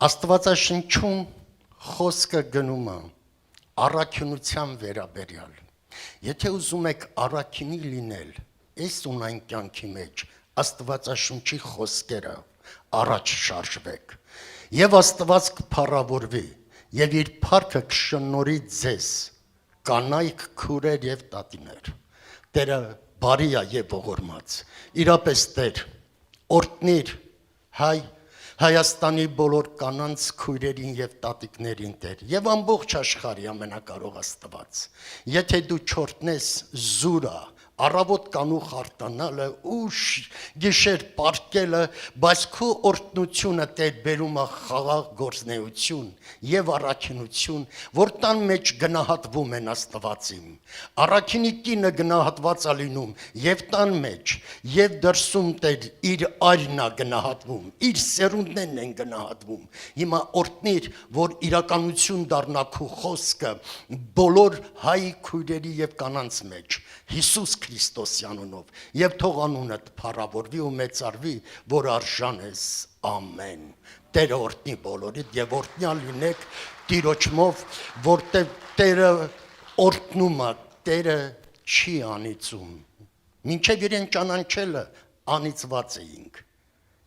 Աստվածաշնչում խոսքը գնում է առաքինության վերաբերյալ։ Եթե ուզում եք առաքինի լինել, այս ունայն կյանքի մեջ Աստվածաշնչի խոսքերը առաջ շարժվեք։ Եվ Աստված կփառավորվի, եւ իր փառքը կշնորհի ձեզ, կանայք, քուրեր եւ տատիներ։ Տերը բարի է եւ ողորմած։ Իրապես Տեր, օրհնիր Հայաստանի բոլոր կանանց, քույրերին եւ տատիկներին Տեր, եւ ամբողջ աշխարհի ամենակարող Աստված։ Եթե դու չորտնես զուրը, առավոտ կանուխ արտանալը, ուշ գիշեր պարկելը, բայց քո օրհնությունը Տեր բերում է խաղաղ գործնեություն եւ առաքինություն, որ տան մեջ գնահատվում են Աստվածին։ Առաքինի կինը գնահատված է լինում եւ տան մեջ, եւ դրսում Տեր իր արյնա գնահատվում, իր սերունդներն են գնահատվում։ Հիմա օրհնիր, որ իրականություն դառնա քո խոսքը բոլոր հայ քույրերի եւ կանանց մեջ։ Հիսուս Քրիստոսի անունով, եւ թող անունդ փառավորվի ու մեծարվի, որ արժան ես, ամեն։ Տերը օրհնի բոլորիդ եւ օրհնյալ լինեք Տիրոջմով, որտեղ Տերը օրհնում է, Տերը չի անիծում։ Մինչեւ իրեն ճանաչելը անիծված էինք։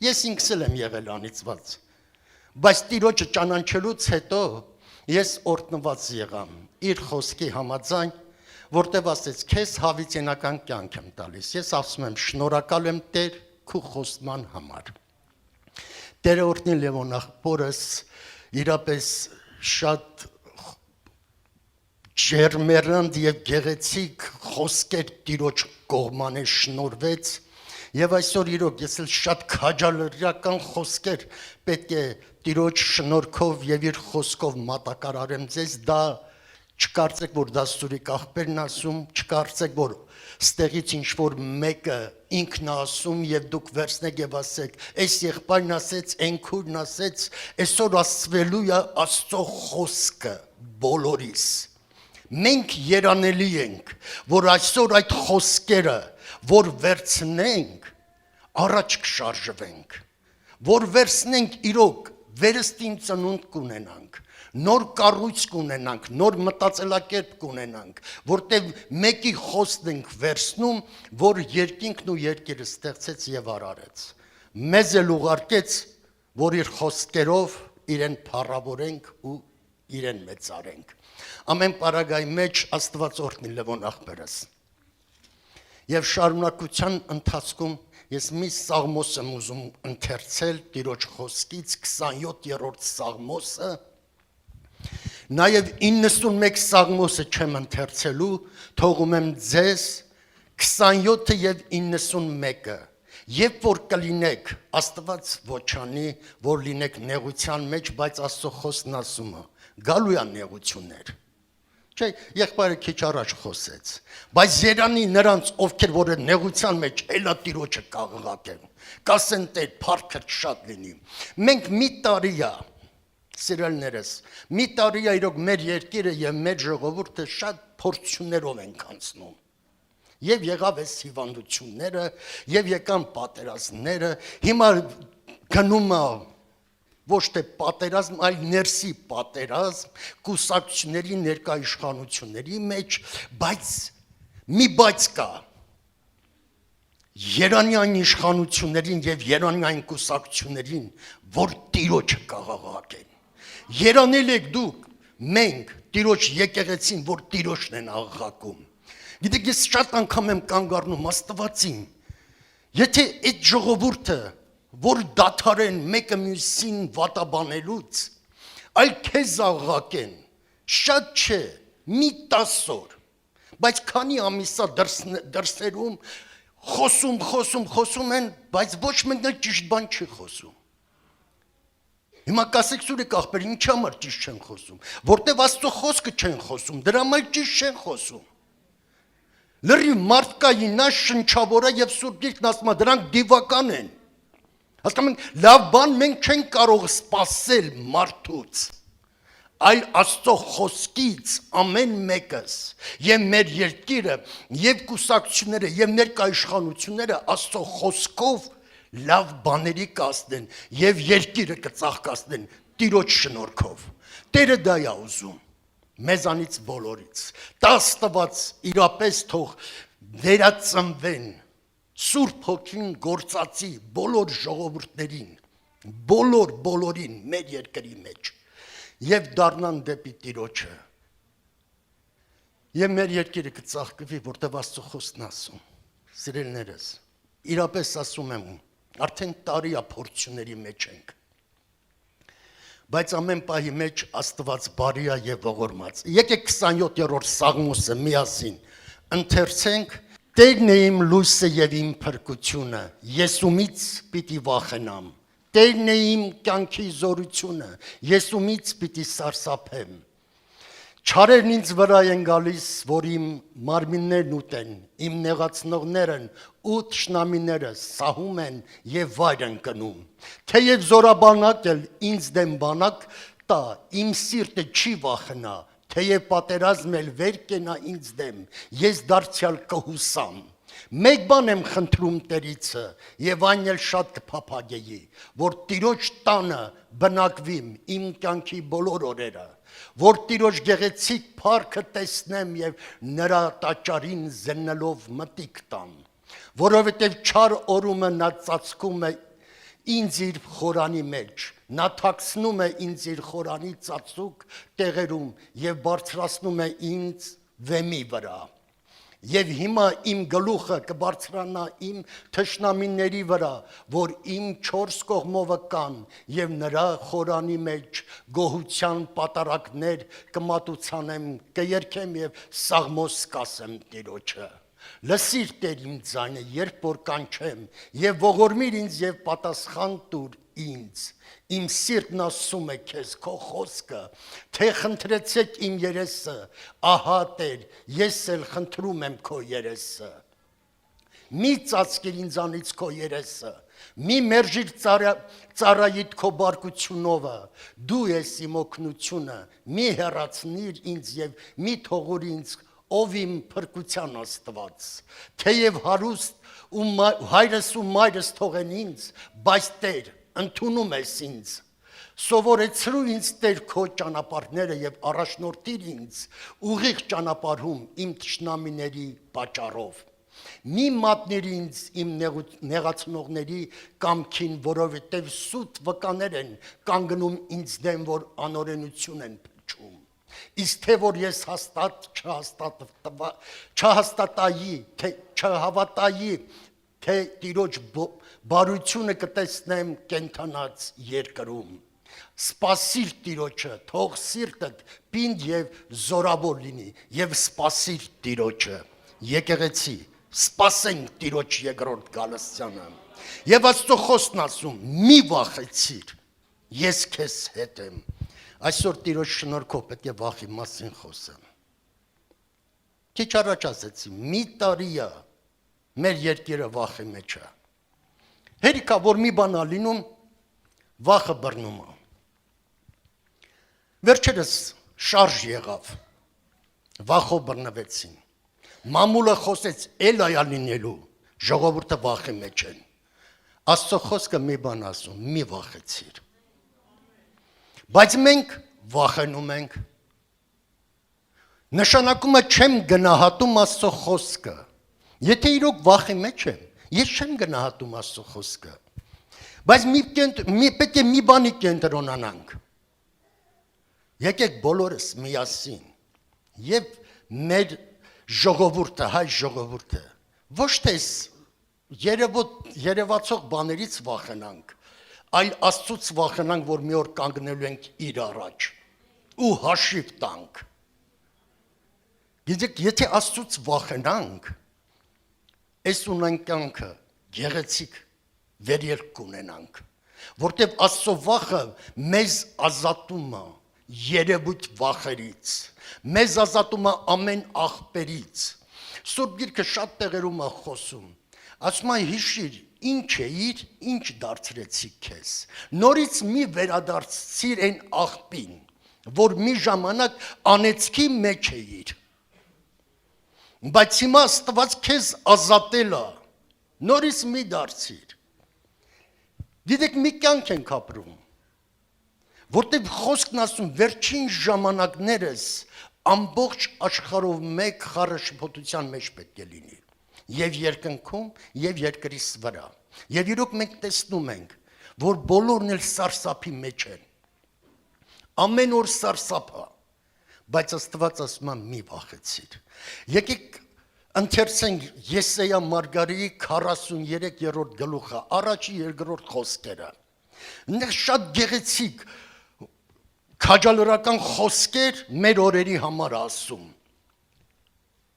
Ես ինքս էլ եմ եղել անիծված, բայց Տիրոջը ճանաչելուց հետո ես օրհնված եղամ իր խոսքի համաձայն, որտեղ ասեց, քեզ հավիտենական կյանք եմ տալիս։ Ես ասում եմ, շնորհակալ եմ Տեր քո խոստման համար։ Տերը օրհնի Լևոն աղբորս, իրապես շատ ջերմեռանդ եւ գեղեցիկ խոսքեր Տիրոջ կողմանը շնորհվեց, եւ այսօր իրոք ես էլ շատ քաջալերական խոսքեր պետք է Տիրոջ շնորհքով եւ իր խոսքով մատակարարեմ ձեզ, դա չկարծեք, որ դա Սուրիկ աղբերն ասում, չկարծեք, որ ստեղից ինչ-որ մեկը ինքն ասում եւ դուք վերցնեք եւ ասեք, այս եղբայրն ասեց, այն քուրն ասեց, այսօր ասվելու է Աստծո խոսքը բոլորիս։ Մենք երանելի ենք, որ այսօր այդ խոսքերը, որ վերցնենք, առաջ կշարժվենք, որ վերցնենք իրոք վերստին ծնունդ կունենանք, նոր կառույց կունենանք, նոր մտածելակերպ կունենանք, որտեղ մեկի խոսքն ենք վերցնում, որ երկինքն ու երկիրը ստեղծեց եւ արարեց։ Մեզ էլ ուղարկեց, որ իր խոսքերով իրեն փառավորենք ու իրեն մեծարենք։ Ամեն պարագայի մեջ Աստված օրհնի Լևոն աղբերս։ Եվ շարունակության ընթացքում ես մի սաղմոս եմ ուզում ընթերցել Տիրոջ խոսքից 27-րդ սաղմոսը, նաև 91 սաղմոսը չեմ ընթերցելու, թողում եմ ձեզ 27-ը եւ 91-ը, երբ որ կլինեք, Աստված ոչանի, որ լինեք նեղության մեջ, բայց Աստծո խոսքն ասում է, գալու է նեղություններ։ Չէ, եղբայրը քիչ առաջ խոսեց, բայց երանի նրանց, ովքեր որ նեղության մեջ էլա Տիրոջը կաղաղակեն, կասեն Տեր, փառքը շատ լինի։ Մենք մի տարի է, սիրելիներս, մի տարի է իրոք մեր երկիրը եւ մեր ժողովուրդը շատ փորձություններով են անցնում։ Եվ եղավ այս հիվանդությունները, եւ եկան պատերազմները, հիմա գնում է ոչ թե պատերազմ, այլ ներսի պատերազմ, կուսակցությունների ներկայիշխանությունների մեջ, բայց մի բայց կա։ Երանյան իշխանություններին եւ երանյան կուսակցություններին, որ Տիրոջը կաղաղակեն։ Երանել եք դուք, մենք Տիրոջ եկեղեցին, որ Տիրոջն են աղաղակում։ Գիտեք, ես շատ անգամ եմ կանգ առնում Աստվածին։ Եթե այդ ժողովուրդը որ դադարեն մեկը մյուսին վատաբանելուց, այլ քեզ աղաղակեն, շատ չէ, մի 10 օր, բայց քանի ամիսա դրսերում խոսում են, բայց ոչ մեկն էլ ճիշտ բան չի խոսում։ Հիմա կասեք Սուրիկ աղբեր, ինչ համար ճիշտ չեն խոսում, որտեվ Աստծո խոսքը չեն խոսում, դրա համար ճիշտ չեն խոսում։ Լրի մարդ կա ինա շնչավորը եւ Սուրբ Գիրքն ասում է, դրանք դիվական են։ Հասկանում եք, լավ բան մենք չենք կարող սպասել մարդուց, այլ Աստծո խոսքից ամեն մեկս եւ մեր երկիրը եւ կուսակցությունները եւ ներկայիշխանությունները Աստծո խոսքով լավ բաների կասնեն եւ երկիրը կծաղկացնեն։ Տիրոջ շնորհքով։ Տերը դա է ուզում մեզանից բոլորից։ Դա Աստված իրապես թող վերածնվեն Սուրբ Հոգին գործածի բոլոր ժողովուրդներին, բոլորին մեր երկրի մեջ եւ դառնան դեպի Տիրոջը։ Եվ մեր երկիրը կծաղկվի, որտեղ Աստծո խոսքն ասում։ Սիրելիներս, իրապես ասում եմ, արդեն տարի է փորձությունների մեջ ենք։ Բայց ամեն պահի մեջ Աստված բարի է եւ ողորմած։ Եկեք 27-րդ Սաղմոսը միասին ընթերցենք. Տերն է իմ լույսը եւ իմ փրկությունը, ես ումից պիտի վախենամ։ Տերն է իմ կյանքի զորությունը, ես ումից պիտի սարսափեմ։ Չարերն ինձ վրա են գալիս, որ իմ մարմիններն ուտեն, իմ նեղացնողներն ու թշնամիները սահում են եւ վայր են կնում։ Թեև զորաբանակ էլ ինձ դեմ բանակ տա, իմ սիրտը չի վախենա, թեև պատերազմ էլ վեր կենա ինձ դեմ, ես դարձյալ կհուսամ։ Մեկ բան եմ խնդրում Տերիցը եւ այն էլ շատ կփափագեի, որ Տիրոջ տանը բնակվիմ իմ կյանքի բոլոր օրերը, որ Տիրոջ գեղեցիկ փառքը տեսնեմ եւ նրա տաճարին զննելով մտիկ տամ, որովհետեւ չար օրումը նա ծածկում է ինձ իր խորանի մեջ, նա թաքցնում է ինձ իր խորանի ծածուկ տեղերում եւ բարձրացնում է ինձ վեմի վրա։ Եվ հիմա իմ գլուխը կբարձրանա իմ թշնամիների վրա, որ իմ 4 կողմովը կան եւ նրա խորանի մեջ գոհության պատարակներ կմատուցանեմ, կերքեմ եւ սաղմոս կասեմ Տիրոջը։ Լսիր Տեր իմ ձայնը, երբ որ կանչեմ, եւ ողորմիր ինձ եւ պատասխան տուր ինձ։ Իմ սիրտն ասում է քեզ քո խոսքը, թե խնդրեցեք իմ երեսը, ահա Տեր, ես էլ խնդրում եմ քո երեսը։ Մի ծածկիր ինձանից քո երեսը, մի մերժիր ծառայիդ քո բարկությունովը, դու ես իմ օգնությունը, մի հեռացնիր ինձ եւ մի թողուր ինձ, ով իմ փրկության Աստված, թեև հարուստ ու հայրս ու մայրս թողեն ինձ, բայց Տեր, ընդունում ես ինձ, սովորեցրու ինձ Տեր քո ճանապարհները եւ առաջնորդիր ինձ ուղիղ ճանապարհում իմ թշնամիների պատճառով։ Մի մատնիր ինձ իմ նեղացնողների կամքին, որովհետեւ սուտ վկաներ են կանգնում ինձ դեմ, որ անօրենություն են փչում։ Իսկ թե որ ես չհավատայի, թե Տիրոջ բարությունը կտեսնեմ կենթանած երկրում։ Սպասիր Տիրոջը, թող սիրտդ պինդ եւ զորավոր լինի եւ սպասիր Տիրոջը։ Եկեղեցի, սպասենք Տիրոջ երկրորդ գալստյանը։ Եվ Աստծո խոսքն ասում, մի վախեցիր, ես քեզ հետ եմ։ Այսօր Տիրոջ շնորհքով պետք է վախի մասին խոսեմ։ Քիչ առաջ ասեցի, մի տարի է մեր երկիրը վախի մեջ է։ Հերիքա որ մի բան է լինում, վախը բռնում է։ Վերջերս շարժ եղավ, վախով բռնվեցին։ Մամուլը խոսեց, էլ այա լինելու, ժողովուրդը վախի մեջ են։ Աստծո խոսքը մի բան ասում, մի վախեցիր։ Բայց մենք վախենում ենք։ Նշանակում է չեմ գնահատում Աստծո խոսքը։ Եթե իրոք վախի մեջ եմ, ես չեմ գնահատում Աստծո խոսքը։ Բայց պետք է մի բանի կենտրոնանանք։ Եկեք բոլորս միասին եւ մեր ժողովուրդը, հայ ժողովուրդը, ոչ թե երևացող բաներից վախենանք, այլ Աստծուց վախենանք, որ մի օր կանգնելու ենք իր առաջ ու հաշիվ տանք։ Գիտեք, եթե Աստծուց վախենանք, այս ունենք կյանքը գեղեցիկ վերելք կունենանք, որտեղ Աստծո վախը մեզ ազատում է երևույթ վախերից, մեզ ազատում է ամեն աղբերից։ Սուրբ Գիրքը շատ տեղերում է խոսում, ասում է հիշիր, ինչ էիր, ինչ դարձրեցիք քեզ։ Նորից մի վերադարձիր այն աղբին, որ մի ժամանակ անեծքի մեջ էիր։ Բայց հիմա Աստված քեզ ազատել է, նորից մի դարձիր։ Գիտեք, մի կյանք ենք ապրում, Որտեւ խոսքն ասում վերջին ժամանակներս ամբողջ աշխարհով մեկ խառը շփոթության մեջ պետք է լինի։ Եվ երկնքում, եւ երկրիս վրա։ Եվ իրոք մենք տեսնում ենք, որ բոլորն էլ սարսափի մեջ են։ Ամեն օր սարսափա, բայց Աստված ասում է մի վախեցիր։ Եկեք ընթերցենք Եսայա Մարգարեի 43-րդ գլուխը, առաջի երկրորդ խոսքերը։ Այնտեղ շատ գեղեցիկ քաջալերական խոսքեր մեր օրերի համար ասում։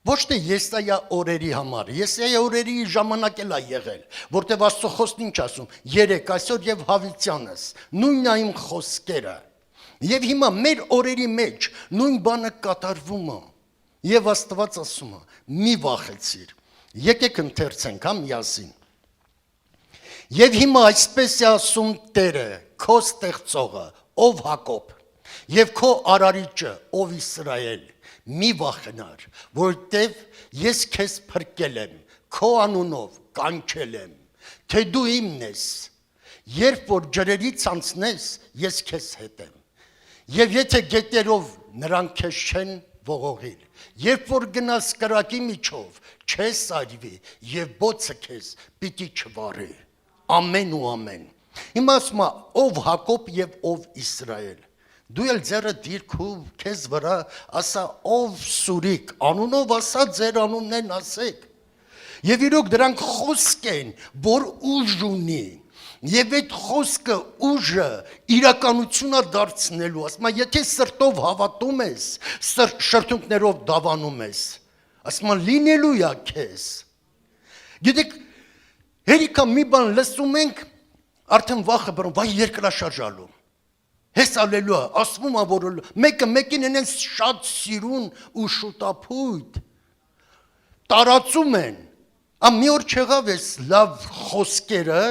Ոչ թե Եսայա օրերի համար, Եսայա օրերի ժամանակ էլ է եղել, որտեղ Աստծո խոսքն ինչ ասում, երեք այսօր եւ հավիտյանս, նույնն է իմ խոսքերը։ Եվ հիմա մեր օրերի մեջ նույն բանը կատարվում է։ Եվ Աստված ասում է, մի վախեցիր։ Եկեք ընթերցենք, միասին։ Եվ հիմա այսպես է ասում Տերը, քո ստեղծողը, ով Հակոբ, եւ քո արարիչը, ով Իսրայել, մի վախենար, որտեվ ես քեզ փրկել եմ, քո անունով կանչել եմ, թե դու իմն ես, երբ որ ջրերից անցնես, ես քեզ հետ եմ, եւ եթե գետերով նրանք քեզ չեն ողողիլ, երբ որ գնաս կրակի միջով, չես այրվի եւ բոցը քեզ պիտի չվարի, ամեն ու ամեն։ Հիմա ասում է, ով Հակոբ եւ ով Իսրայել։ Դու էլ ձերը դիրքու քեզ վրա ասա ով Սուրիկ, անունով ասա ձեր անուններն ասեք։ Եվ իրոք դրանք խոսք են, որ ուժ ունի։ Եվ այդ խոսքը ուժը իրականությունա դարձնելու, ասում է, եթե սրտով հավատում ես, շրթունքներով դավանում ես, ասում է, լինելու է քեզ։ Գիտեք, հերիքա մի բան լսում ենք, արդեն վախը բռնում, վայ երկրաշարժալու։ Հես ալելու է, ասվում է, որ մեկը մեկին են շատ սիրուն ու շուտապույտ, տարածում են, մի օր չեղավ ես լավ խոսքերը,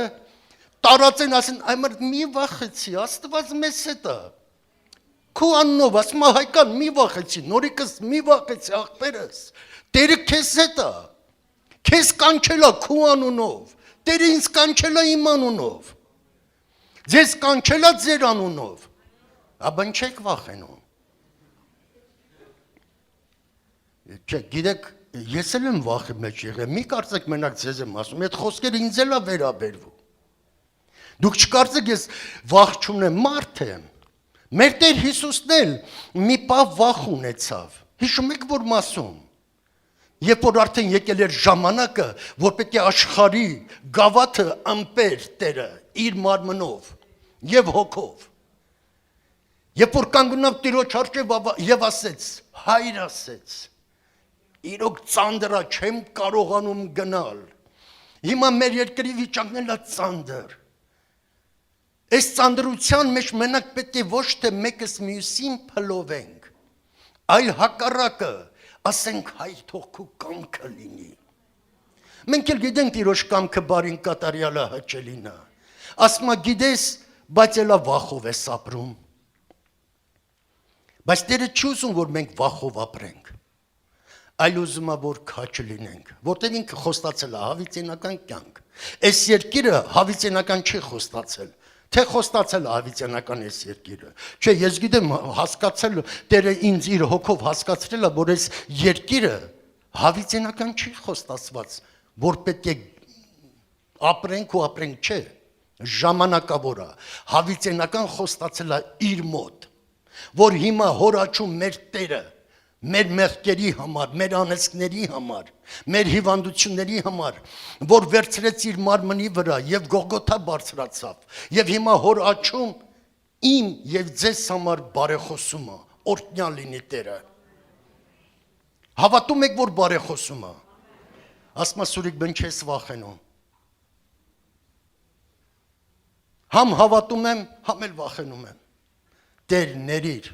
տարածեն ասեն, այմար մի վախեցի, Աստված մեզ հետ է, քո անունով, ասում է Հայկան, մի վախեցի, նորիկս մի վախեցի, աղբերս, Տերը քեզ հետ է, քեզ կանչել է քո անունով, Տերը ինձ կանչել է իմ անունով, ձեզ կանչել է ձեր անունով, Աբան չեք վախենում։ Գիտեք, ես էլ եմ վախի մեջ եղել, մի կարծեք մենակ ձեզ եմ ասում, այդ խոսքերը ինձ էլ է վերաբերվում։ Դուք չկարծեք ես վախ չունեմ, մարդ եմ։ Մեր Տեր Հիսուսն էլ մի պահ վախ ունեցավ։ Հիշում եք որ մասում։ Երբ որ արդեն եկել էր ժամանակը, որ պետք է աշխարհի գավաթը ըմպեր Տերը իր մարմնով եւ հոգով։ Երբ որ կանգնավ Տիրոջ առջև եւ ասեց, հայր ասեց, իրոք ծանդրա չեմ կարողանում գնալ, հիմա մեր երկրի վիճակն էլ է ծանդր, այս ծանդրության մեջ մենակ պետք է ոչ թե մեկս մյուսին փլովենք, այլ հակառակը, ասենք հայր թող քո կամքը լինի, մենք էլ գիտենք Տիրոջ կամքը բարին կատարյալը հաճելին է, ասում է գիտես, բայց էլա վախով ես ապրում, Բայց Տերը չի ուզում, որ մենք վախով ապրենք, այլ ուզում է, որ քաջ լինենք, որտեղ ինքը խոստացել է հավիտենական կյանք։ Այս երկիրը հավիտենական չի խոստացել, թե խոստացել է հավիտենական այս երկիրը։ Չէ, ես գիտեմ հասկացել, Տերը ինձ իր հոգով հասկացրել է, որ այս երկիրը հավիտենական չի խոստացված, որ պետք է ապրենք ու ապրենք, չէ, ժամանակավոր է, հավիտենական խոստացել է իր մոտ, որ հիմա հորաչում մեր Տերը, մեր մեղքերի համար, մեր անեծքների համար, մեր հիվանդությունների համար, որ վերցրեց իր մարմնի վրա եւ Գողգոթա բարձրացավ, եւ հիմա հորաչում իմ եւ ձեզ համար բարեխոսում է, օրհնյալ լինի Տերը։ Հավատում եք, որ բարեխոսում է։ Ասում է Սուրիկ բն չես վախենում։ Համ հավատում եմ, համ էլ վախենում եմ։ Տեր ներիր,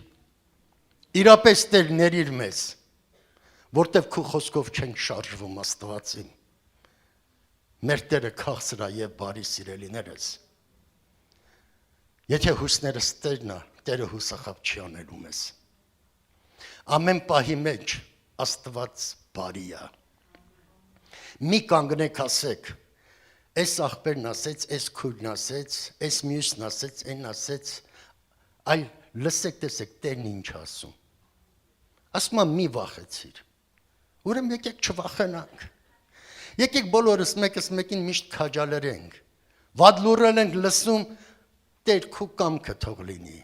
իրապես Տեր ներիր մեզ, որտև քո խոսքով չենք շարժվում Աստվածին, մեր Տերը քաղցր է և բարի սիրելիներս, եթե հուսներս Տերն է, Տերը հուսախաբ չի անելու մեզ, ամեն պահի մեջ Աստված բարի է, մի կանգնեք ասեք, այս աղբերն ասեց, այս քույրն ասեց, այս մյուսն ասեց, այն ասեց, այլ լսեք, տեսեք, Տերն ինչ ասում։ Ասում է մի վախեցիր։ Ուրեմն եկեք չվախենանք։ Եկեք բոլորս մեկս մեկին միշտ քաջալերենք։ Վատ լուրել ենք լսում, Տեր քո կամքը թող լինի։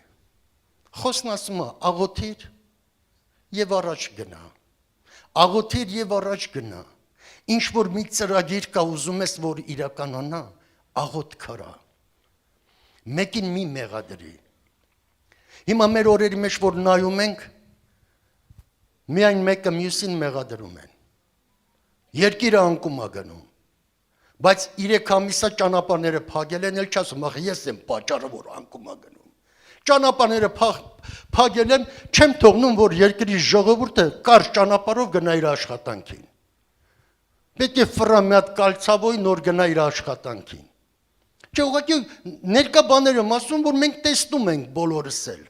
Խոսքն ասում է աղոթիր եւ առաջ գնա։ Աղոթիր եւ առաջ գնա։ Ինչ որ մի ծրագիր կա ուզում ես որ իրականանա, աղոթ քարա։ Մեկին մի մեղադրի։ Հիմա մեր օրերի մեջ որ նայում ենք, միայն մեկը մյուսին մեղադրում են։ Երկիրը անկում է գնում։ Բայց 3 ամիսա ճանապարհները փակել են, ել չասում, ախ ես եմ պատճառը որ անկում է գնում։ Ճանապարհները փակել են, չեմ թողնում որ երկրի ժողովուրդը կարճ ճանապարհով գնա իր աշխատանքին։ Պետք է ֆրա մի հատ կալցավոյ նոր գնա իր աշխատանքին։ Չէ, ուղղակի ներկա բաները ասում որ մենք տեսնում ենք բոլորս էլ։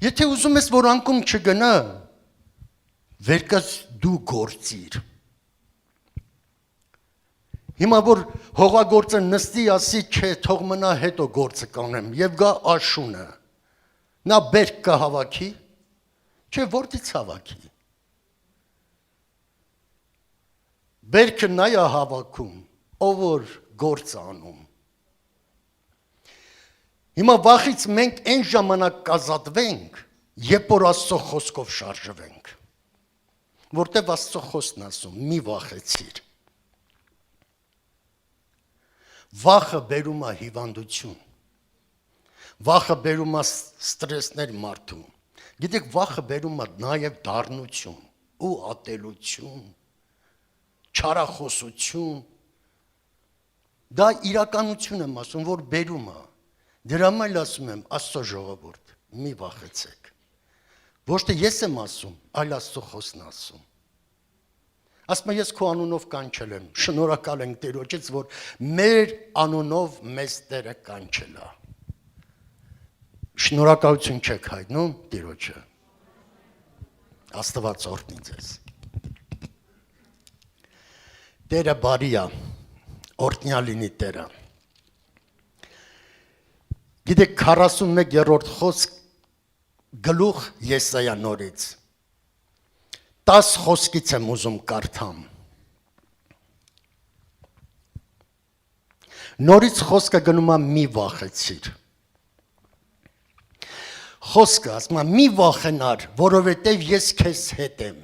Եթե ուզում ես որ անկում չգնա, վերկաց դու գործիր։ Հիմա որ հողագործը նստի ասի չէ, թող մնա հետո գործը կանեմ եւ գա աշունը։ Նա բերք կհավաքի, չէ, որտից հավաքի։ Բերքը նա է հավաքում, ով որ գործ անում։ Հիմա վախից մենք այն ժամանակ կազատվենք, երբ որ Աստծո խոսքով շարժվենք։ Որտեւ Աստծո խոսքն ասում, մի վախեցիր։ Վախը բերում է հիվանդություն։ Վախը բերում է ստրեսներ մարդու։ Գիտեք, վախը բերում է նաև դառնություն ու ատելություն, չարախոսություն։ Դա իրականություն եմ ասում, որ բերում է։ Դրա համար ասում եմ, Աստծո ժողովուրդ, մի վախեցեք։ Ոչ թե ես եմ ասում, այլ Աստծո խոսքն ասում։ Ասում եմ, ես քո անունով կանչել եմ, շնորհակալ ենք Տերոջից, որ մեր անունով մեզ Տերը կանչել է։ Շնորհակալություն չեք հայտնում Տերոջը։ Աստված օրհնի ձեզ։ Տերը բարի է, օրհնյալ լինի Տերը։ Գիտեք 41-րդ խոսք գլուխ Եսայա նորից 10 խոսքից եմ ուզում կարդամ։ Նորից խոսքը գնում է մի վախեցիր։ Խոսքը ասում է մի վախենար, որովհետև ես քեզ հետ եմ,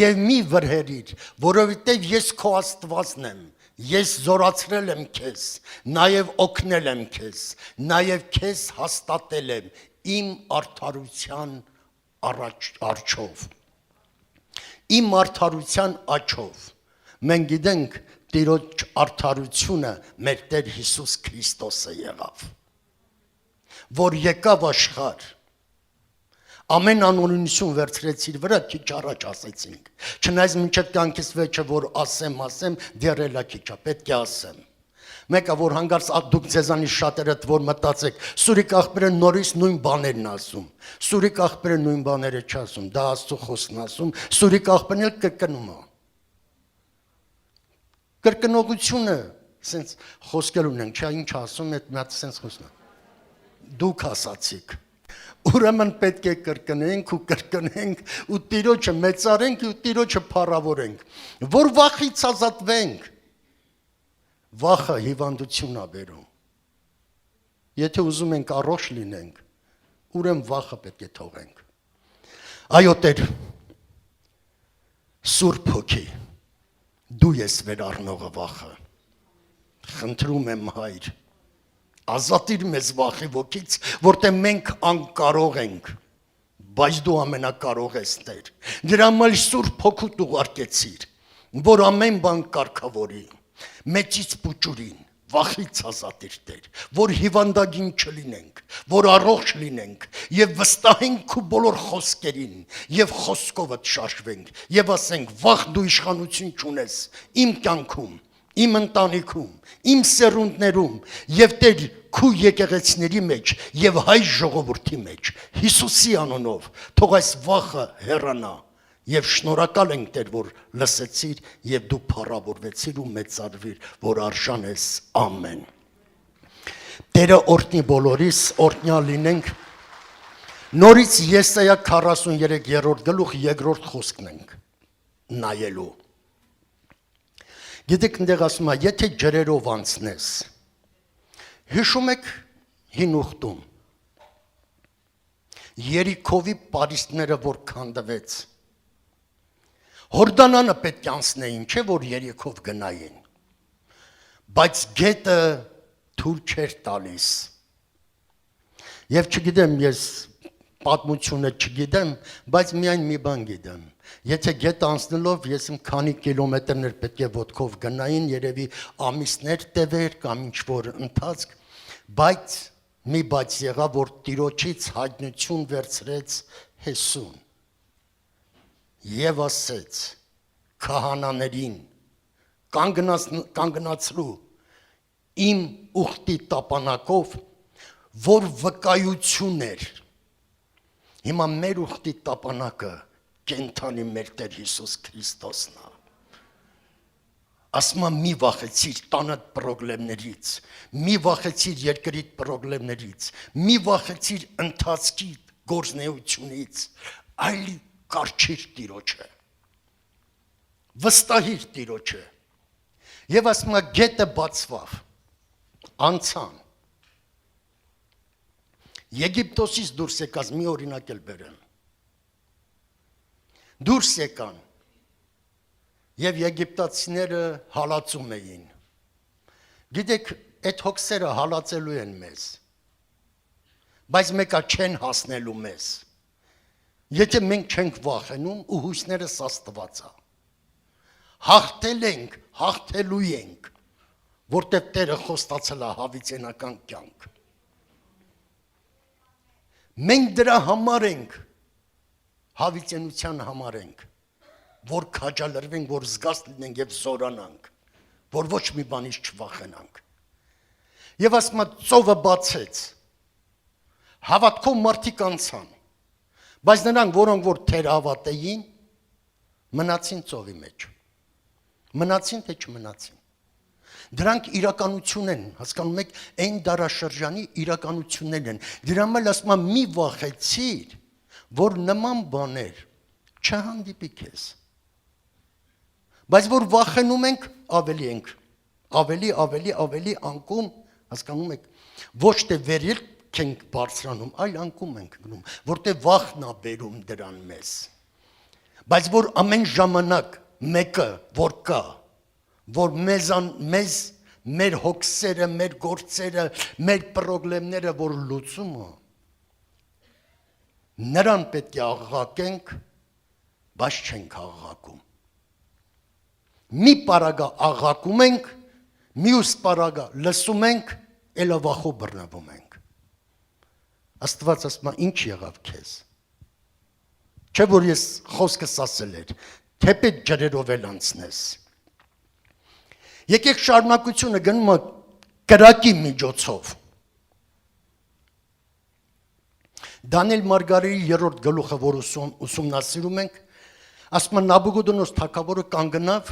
եւ մի վրհերիր, որովհետև ես քո Աստվածն եմ, ես զորացրել եմ քեզ, նաեւ օգնել եմ քեզ, նաեւ քեզ հաստատել եմ իմ արդարության արջով։ Իմ արդարության աչով, մենք գիտենք Տիրոջ արդարությունը մեր Տեր Հիսուս Քրիստոսը եղավ, որ եկավ աշխարհ, ամեն անօրինություն վերցրեց իր վրա, քիչ առաջ ասեցինք, չնայած մինչև կյանքիս վերջը, որ ասեմ, դեռ էլա քիչ է, պետք է ասեմ, մեկը որ հանգարց դուք ձեզանից շատերդ որ մտածեք, Սուրիկ աղբերը նորից նույն բաներն ասում, Սուրիկ աղբերը նույն բաները չասում, դա Աստծո խոսքն ասում, Սուրիկ աղբերն էլ կրկնում է։ Կրկնողությունը, սենց խոսքեր ունենք, չէ, ինչ ասում, այդ մի հատ սենց խոսքն է։ Դուք ասացիք։ Ուրեմն պետք է կրկնենք ու կրկնենք ու Տիրոջը մեծարենք ու Տիրոջը փառավորենք, որ վախից ազատվենք։ Վախը հիվանդություն է բերում։ Եթե ուզում ենք առողջ լինենք, ուրեմն վախը պետք է թողենք։ Այո Տեր, Սուրբ Հոգի, դու ես վերառնողը վախը։ Խնդրում եմ Հայր, ազատիր մեզ վախի ոգից, որտեղ մենք անկարող ենք, բայց դու ամենակարող ես Տեր։ Դրա համար Սուրբ Հոգուդ ուղարկեցիր, որ ամեն բան կարգավորի, մեծից փուճուրին, վախից ազատիր Տեր, որ հիվանդագին չլինենք, որ առողջ լինենք եւ վստահենք քո բոլոր խոսքերին եւ խոսքովդ շարժվենք եւ ասենք վախ դու իշխանություն չունես իմ կյանքում, իմ ընտանիքում, իմ սերունդներում եւ Տեր քո եկեղեցիների մեջ եւ հայ ժողովրդի մեջ Հիսուսի անունով թող այս վախը հեռանա եւ շնորհակալ ենք Տեր որ լսեցիր եւ դու փառավորվեցիր ու մեծարվիր որ արժան ես ամեն Տերը օրհնի բոլորիս, օրհնյալ լինենք։ Նորից Եսայա 43-րդ գլուխ 2-րդ խոսքն ենք նայելու։ Գիտեք այնտեղ ասում է, եթե ջրերով անցնես, հիշում եք հին ուխտում, Երիքովի պարիսպները որ քանդվեց, Հորդանանը պետք է անցնեին, չէ որ Երիքով գնային, բայց գետը թույլ չէր տալիս։ Եվ չգիտեմ, ես պատմությունը չգիտեմ, բայց միայն մի բան գիտեմ։ Եթե գետը անցնելով ես իմ քանի կիլոմետրներ պետք է ոտքով գնային, երևի ամիսներ տևեր կամ ինչ-որ ընթացք, բայց մի բայց եղավ, որ Տիրոջից հայտնություն վերցրեց Հեսուն եւ ասեց քահանաներին կանգնացրու իմ ուխտի տապանակով, որ վկայություն էր։ Հիմա մեր ուխտի տապանակը կենթանի մեր Տեր Հիսուս Քրիստոսն է։ Ասում եմ մի վախեցիր տանդ պրոբլեմներից, մի վախեցիր երկրիդ պրոբլեմներից, մի վախեցիր ընթացքի գործնեությունից, այլ կառչիր Տիրոջը։ Վստահիր Տիրոջը։ Եվ ասում եմ գետը բացվավ, անցան։ Եգիպտոսից դուրս եկած մի օրինակ էլ բերեմ։ Դուրս եկան եւ եգիպտացիները հալածում էին։ Գիտեք, այդ հոգսերը հալածելու են մեզ, բայց մեկա չեն հասնելու մեզ։ Եթե մենք չենք վախենում ու հույսներս Աստված է։ Հաղթել ենք, հաղթելու ենք, որտեղ Տերը խոստացել է հավիտենական կյանք։ Մենք դրա համար ենք, հավիտենության համար ենք, որ քաջալերվենք, որ զգաց լինենք եւ զորանանք, որ ոչ մի բանից չվախենանք։ Եվ ասում եմ ծովը բացեց, հավատքով մարդիկ անցան, բայց նրանք, որոնք որ թերահավատ էին, մնացին ծովի մեջ, մնացին թե չմնացին։ Դրանք իրականություն են, հասկանում եք, այն դարաշրջանի իրականություններ են։ Դրա համար ասում եմ մի վախեցիր, որ նման բաներ չհանդիպի քեզ։ Բայց որ վախենում ենք, ավելի ենք, ավելի անկում, հասկանում եք, ոչ թե վերելք ենք բարձրանում, այլ անկում ենք գնում, որտեղ վախն է բերում դրան մեզ։ Բայց որ ամեն ժամանակ մեկը որ կա, որ մեզ մեր հոգսերը, մեր գործերը, մեր պրոբլեմները որ լուծում է, նրան պետք է աղաղակենք, բայց չենք աղաղակում։ Մի պարագա աղաղակում ենք, մյուս պարագա լսում ենք, ելա վախով բռնվում ենք։ Աստված ասում է, ինչ եղավ քեզ։ Չէ որ ես խոսքս ասել էր, թեպետ ջրերով էլ անցնես։ Եկեք շարունակությունը գնում է կրակի միջոցով։ Դանիել Մարգարեի 3-րդ գլուխը, որ ուսումնասիրում ենք, ասում է Նաբուգոդոնոս թագավորը կանգնավ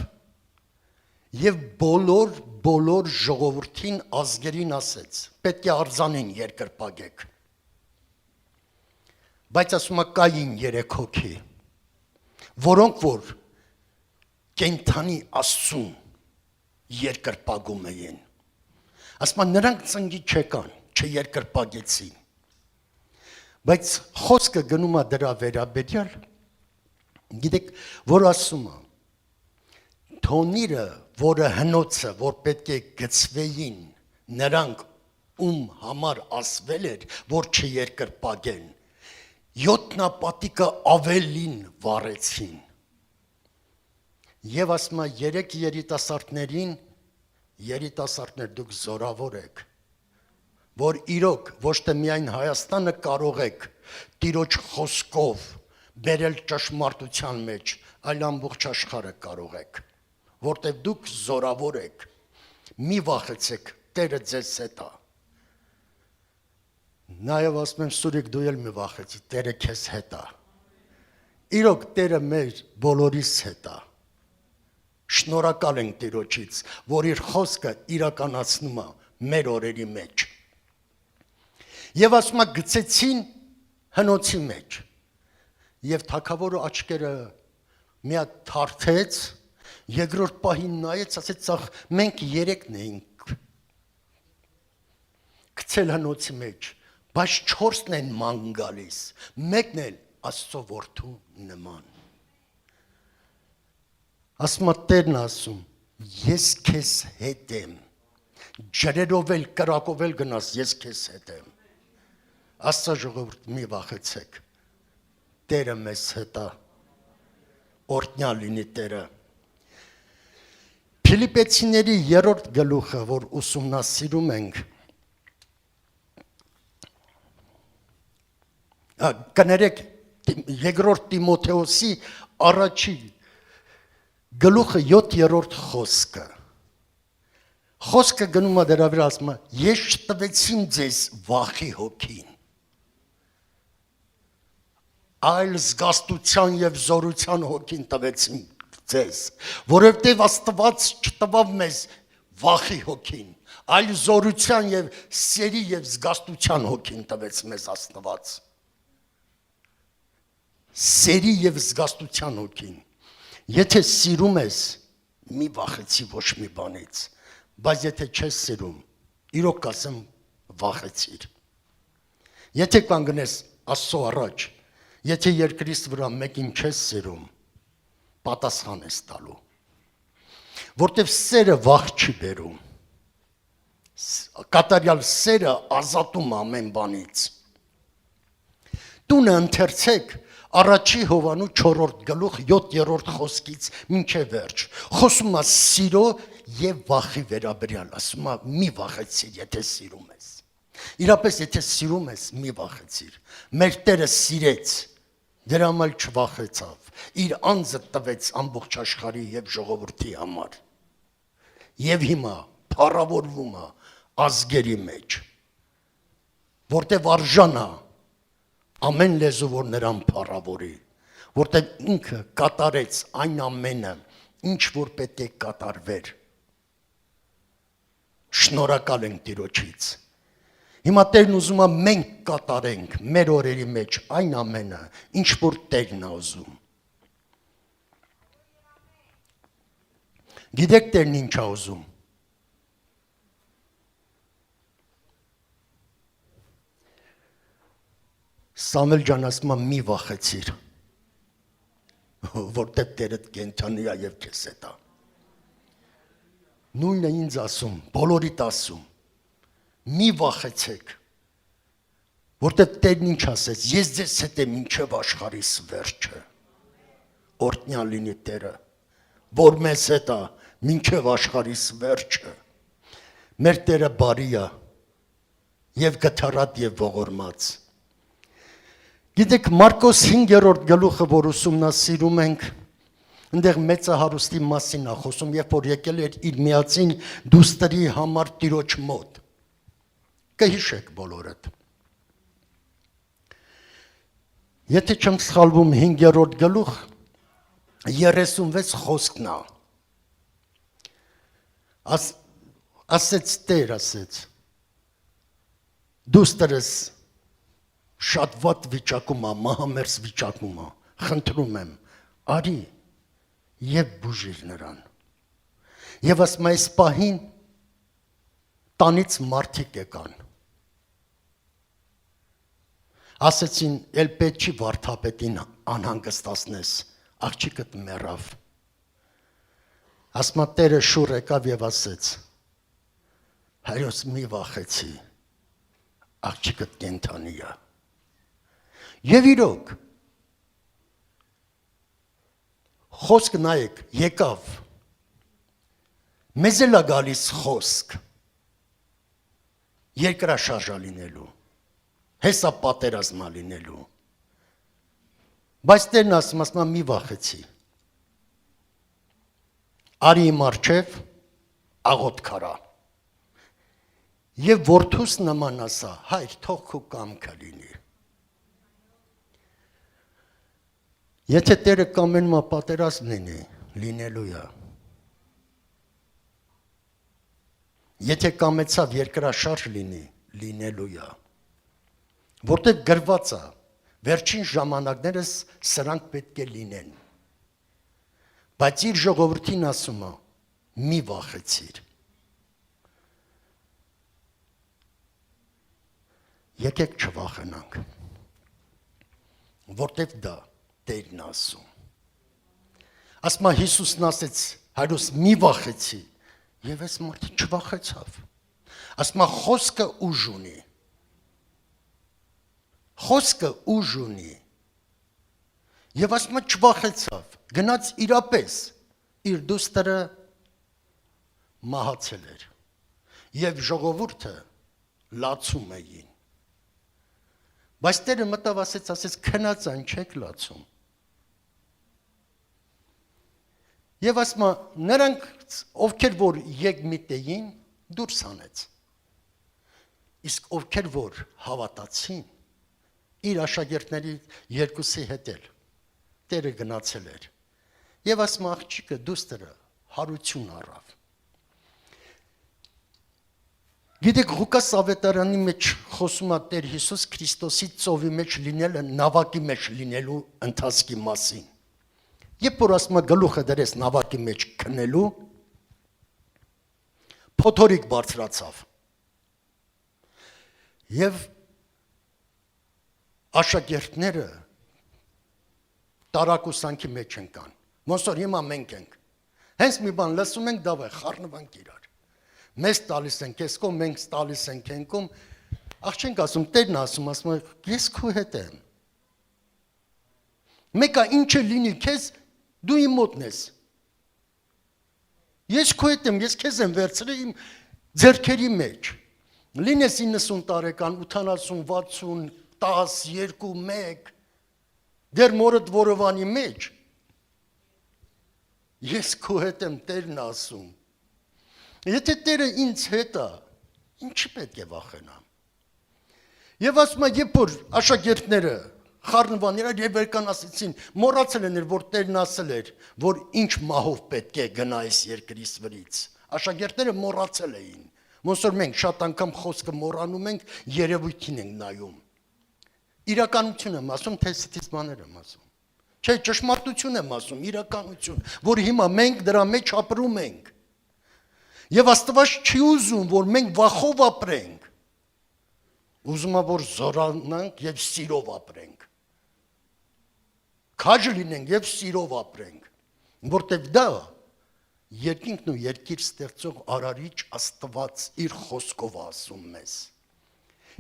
եւ բոլոր ժողովրդին ազգերին ասեց. պետք է արձանին երկրպագեք։ Բայց ասում է կային 3 հոգի, որոնք որ կենթանի Աստծուն երկրպագում էին։ Ասում է նրանք ծնգի չեկան, չերկրպագեցին։ Բայց խոսքը գնում է դրա վերաբերյալ, գիտեք, որ ասում է, թոնիրը, որը հնոցը, որ պետք է գծվեին, նրանք ում համար ասվել էր, որ չերկրպագեն, 7 նապատիկը ավելին վառեցին։ Եվ ասում է 3 երիտասարդներին, երիտասարդներ դուք զորավոր եք, որ իրոք ոչ թե միայն Հայաստանը կարող եք Տիրոջ խոսքով բերել ճշմարտության մեջ, այլ ամբողջ աշխարհը կարող եք, որտեղ դուք զորավոր եք, մի վախեցեք, Տերը ձեզ հետ է։ Նաև ասում եմ Սուրիկ դու էլ մի վախեցի, Տերը քեզ հետ է։ Իրոք Տերը մեր բոլորիս հետ է։ Շնորհակալ ենք Տիրոջից, որ իր խոսքը իրականացնում է մեր օրերի մեջ։ Եվ ասում է գցեցին հնոցի մեջ։ Եվ թագավորը աչքերը մի հատ թարթեց, երկրորդ պահին նայեց, ասեց, ախ, մենք երեքն էինք գցել հնոցի մեջ, բայց 4-ն են ման գալիս, մեկն էլ Աստծո որդու նման։ Ասում է Տերն ասում, ես քեզ հետ եմ, ջրերով էլ կրակով էլ գնաս, ես քեզ հետ եմ։ Աստծո ժողովուրդ մի վախեցեք, Տերը մեզ հետ է, օրհնյալ լինի Տերը։ Փիլիպեցիների 3-րդ գլուխը, որ ուսումնասիրում ենք, կներեք 2-րդ Տիմոթեոսի առաջի գլուխը 7-րդ խոսքը։ Խոսքը գնում է դրա վրա ասում է. ես չտվեցին ձեզ վախի հոգին, այլ զգաստության եւ զորության հոգին տվեցին ձեզ, որովհետեւ Աստված չտվավ մեզ վախի հոգին, այլ զորության եւ սերի եւ զգաստության հոգին տվեց մեզ Աստված։ Սերի եւ զգաստության հոգին։ Եթե սիրում ես, մի վախեցի ոչ մի բանից, բայց եթե չես սիրում, իրոք կասեմ վախեցիր։ Եթե կանգնես Աստծո առաջ, եթե երկրից վրա մեկին չես սիրում, պատասխան ես տալու։ Որտեվ սերը վախ չի բերում։ Կատարյալ սերը ազատում ամեն բանից։ Տունը ընթերցեք Առաջի Հովանու 4-րդ գլուխ 7-րդ խոսքից մինչև վերջ։ Խոսում է սիրո եւ վախի վերաբերյալ, ասում է մի վախեցիր, եթե սիրում ես։ Իրապես եթե սիրում ես, մի վախեցիր։ Մեր Տերը սիրեց, դրա համար չվախեցավ։ Իր անձը տվեց ամբողջ աշխարհի եւ ժողովրդի համար։ Եվ հիմա փառավորվում է ազգերի մեջ, որտեղ արժան է ամեն լեզու, որ նրան փառավորի, որտեղ ինքը կատարեց այն ամենը, ինչ որ պետք է կատարվեր։ Շնորհակալ ենք Տիրոջից։ Հիմա Տերն ուզում է մենք կատարենք մեր օրերի մեջ այն ամենը, ինչ որ Տերն է ուզում։ Գիտեք Տերն ինչ է ուզում։ Սամվել ջան ասում է մի վախեցիր, որտեղ Տերդ կենթանի է եւ քեզ հետ է։ Նույնը ինձ ասում, բոլորիդ ասում, մի վախեցեք, որտեղ Տերն ինչ ասեց, ես ձեզ հետ եմ մինչև աշխարհիս վերջը։ Օրհնյալ լինի Տերը, որ մեզ հետ է մինչև աշխարհիս վերջը։ Մեր Տերը բարի է եւ գթառատ եւ ողորմած։ Գիտեք Մարկոս 5-րդ գլուխը, որ ուսումնասիրում ենք, այնտեղ մեծահարուստի մասին է խոսում, երբ որ եկել էր իր միածին դուստրի համար Տիրոջ մոտ։ Կհիշեք բոլորդ։ Եթե չեմ սխալվում 5-րդ գլուխ 36 խոսքն է։ Ասեց Տեր, ասեց. Դուստրս շատ վատ վիճակում է, մահամերձ վիճակում է, խնդրում եմ, արի եւ բուժիր նրան։ Եվ ասում այս պահին տանից մարդիկ եկան։ Ասեցին, էլ պետք չի վարդապետին անհանգստացնես, աղջիկդ մեռավ։ Ասում Տերը շուռ եկավ եւ ասեց. հայրոս մի վախեցի, աղջիկդ կենթանի է։ Եվ իրոք, խոսք նայեք, եկավ, մեզ էլ է գալիս խոսք, երկրաշարժ լինելու, հեսա պատերազմ լինելու, բայց Տերն ասում մի վախեցի, արի իմ առջև աղոտ քարա, եւ որդուս նման ասա, հայր թող քո կամքը լինի։ Եթե Տերը կամենում է պատերազմ լինի, լինելու է։ Եթե կամեցավ երկրաշարժ լինի, լինելու է։ որտեղ գրված է, վերջին ժամանակներս սրանք պետք է լինեն։ Բայց իր ժողովրդին ասում է, մի վախեցիր։ Եկեք չվախենանք, որտեղ դա Տերն ասում։ Ասում է Հիսուսն ասեց, հայրուս մի վախեցի, եւ այս մարդը չվախեցավ։ Ասում է խոսքը ուժ ունի։ Խոսքը ուժ ունի։ Եվ ասում է չվախեցավ, գնաց իրապես իր դուստրը մահացել էր։ Եվ ժողովուրդը լացում էին։ Բայց Տերը մտավ ասեց քնած այն չեք լացում։ Եվ ասում է նրանք ովքեր որ եկմիտ էին դուրս հանեց։ Իսկ ովքեր որ հավատացին իր աշակերտների երկուսի հետ էլ Տերը գնացել էր։ Եվ ասում աղջիկը դուստրը հարություն առավ։ Գիտեք Ղուկաս ավետարանի մեջ խոսում է Տեր Հիսուս Քրիստոսի ծովի մեջ լինելը նավակի մեջ լինելու ընթացքի մասին։ Երբ որ ասում է գլուխը դրես նավակի մեջ քնելու, փոթորիկ բարձրացավ։ Եվ աշակերտները տարակուսանքի մեջ ընկան։ Ոնց որ հիմա մենք ենք։ Հենց մի բան լսում ենք, դավայ խառնվանք իրար։ Մեզ տալիս են քեզ կողմ, մենք տալիս ենք ենքում, աղ չենք ասում, Տերն ասում, ես քո հետ եմ։ Մեկը ինչը լինի քեզ, դու իմ մոտն ես։ Ես քո հետ եմ, ես քեզ եմ վերցրել իմ ձեռքերի մեջ։ Լինես 90 տարեկան, 80, 60, 10, 2, 1, դեր մորդ որովանի մեջ։ Ես քո հետ եմ, Տերն ասում։ Եթե Տերը ինձ հետ է, ինչի պետք է վախենամ։ Եվ ասում է, երբ որ աշակերտները խառնվան իրար եւ վերկան ասեցին, մոռացել են, որ Տերն ասել էր, որ ինչ մահով պետք է գնա այս երկրից վրից։ Աշակերտները մոռացել էին։ Ոնց որ մենք շատ անգամ խոսքը մոռանում ենք, երևույթին ենք նայում։ Իրականություն եմ ասում, թե ստիպաներ եմ ասում։ Չէ, ճշմարտություն եմ ասում, իրականություն, որ հիմա մենք դրա մեջ ապրում ենք։ Եվ Աստված չի ուզում, որ մենք վախով ապրենք։ Ուզում է, որ զորանանք եւ սիրով ապրենք։ Քաջ լինենք եւ սիրով ապրենք, որտեղ դա երկինքն ու երկիր ստեղծող արարիչ Աստված իր խոսքով ասում մեզ։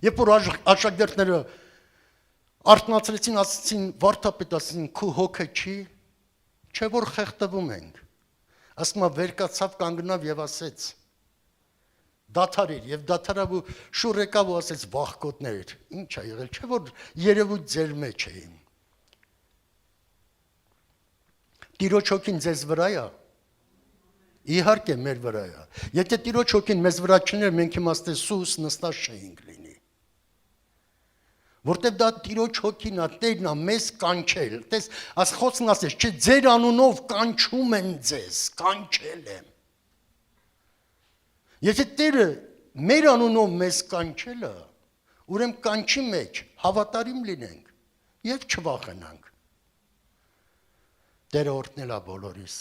Երբ որ աշակերտները արթնացրեցին, ասացին, վարդապետ, ասացին, քո հոգը չի, չէ որ խեղդվում ենք։ Ասում է վերկացավ կանգնավ եւ ասեց դաթարիր եւ դաթարավ ու շուռ եկավ ու ասեց վախկոտներ ինչ է եղել չէ որ երևույթ ձեր մեջ էին Տիրոջ հոգին ձեզ վրա է իհարկե մեր վրա է եթե Տիրոջ հոգին մեզ վրա չներ մենք իմաստե սուս նստած չէինք լինի որտեւ դա Տիրոջ հոգին է Տերն է մեզ կանչել տես աս խոսքն ասես չէ ձեր անունով կանչում են ձեզ կանչել եմ Եթե Տերը մեր անունով մեզ կանչել է ուրեմն կանչի մեջ հավատարիմ լինենք եւ չվախենանք Տերը օրհնելա բոլորիս